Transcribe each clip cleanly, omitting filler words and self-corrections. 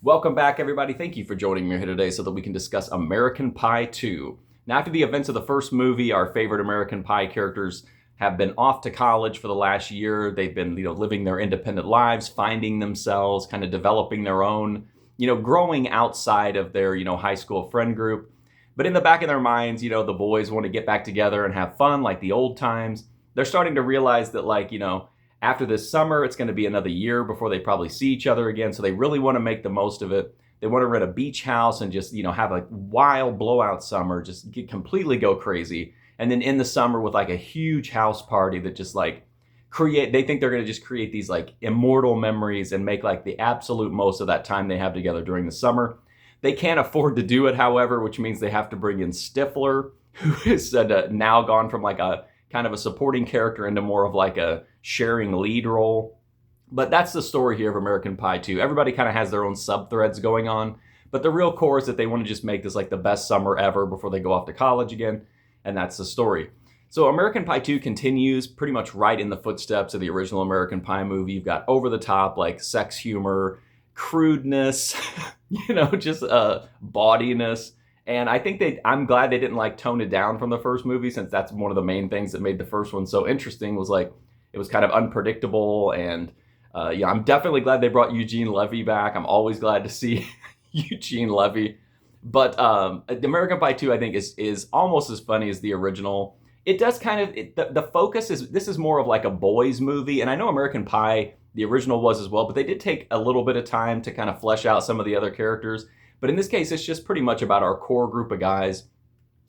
Welcome back, everybody. Thank you for joining me here today so that we can discuss American Pie 2. Now, after the events of the first movie, our favorite American Pie characters have been off to college for the last year. They've been, living their independent lives, finding themselves, kind of developing their own, growing outside of their, high school friend group. But in the back of their minds, the boys want to get back together and have fun like the old times. They're starting to realize that, after this summer, it's going to be another year before they probably see each other again. So they really want to make the most of it. They want to rent a beach house and just, have a wild blowout summer, just completely go crazy. And then in the summer with a huge house party that just they think they're going to just create these immortal memories and make the absolute most of that time they have together during the summer. They can't afford to do it, however, which means they have to bring in Stifler, who is now gone from a kind of a supporting character into more of a sharing lead role. But that's the story here of American Pie 2. Everybody kind of has their own sub-threads going on, but the real core is that they want to just make this the best summer ever before they go off to college again, and that's the story. So American Pie 2 continues pretty much right in the footsteps of the original American Pie movie. You've got over-the-top sex humor, crudeness, just bawdiness. And I think I'm glad they didn't tone it down from the first movie, since that's one of the main things that made the first one so interesting was it was kind of unpredictable. And I'm definitely glad they brought Eugene Levy back. I'm always glad to see Eugene Levy. But the American Pie 2, I think, is almost as funny as the original. It does kind of, the focus is, this is more of a boys movie. And I know American Pie, the original was as well, but they did take a little bit of time to kind of flesh out some of the other characters. But in this case, it's just pretty much about our core group of guys.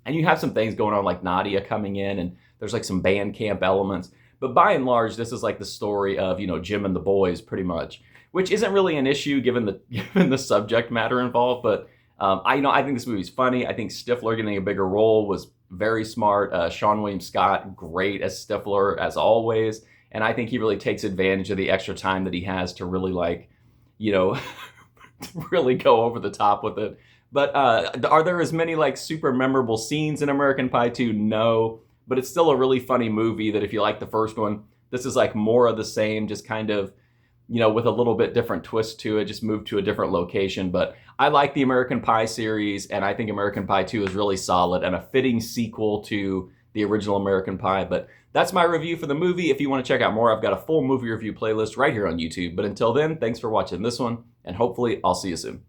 And you have some things going on like Nadia coming in, and there's some band camp elements. But by and large, this is the story of, Jim and the boys pretty much, which isn't really an issue given the subject matter involved. But I think this movie's funny. I think Stifler getting a bigger role was very smart. Seann William Scott, great as Stifler as always. And I think he really takes advantage of the extra time that he has to really really go over the top with it. But are there as many super memorable scenes in American Pie 2? No, but it's still a really funny movie that if you like the first one, this is more of the same, just kind of, with a little bit different twist to it, just moved to a different location. But I like the American Pie series, and I think American Pie 2 is really solid and a fitting sequel to the original American Pie. But that's my review for the movie. If you want to check out more, I've got a full movie review playlist right here on YouTube. But until then, thanks for watching this one, and hopefully I'll see you soon.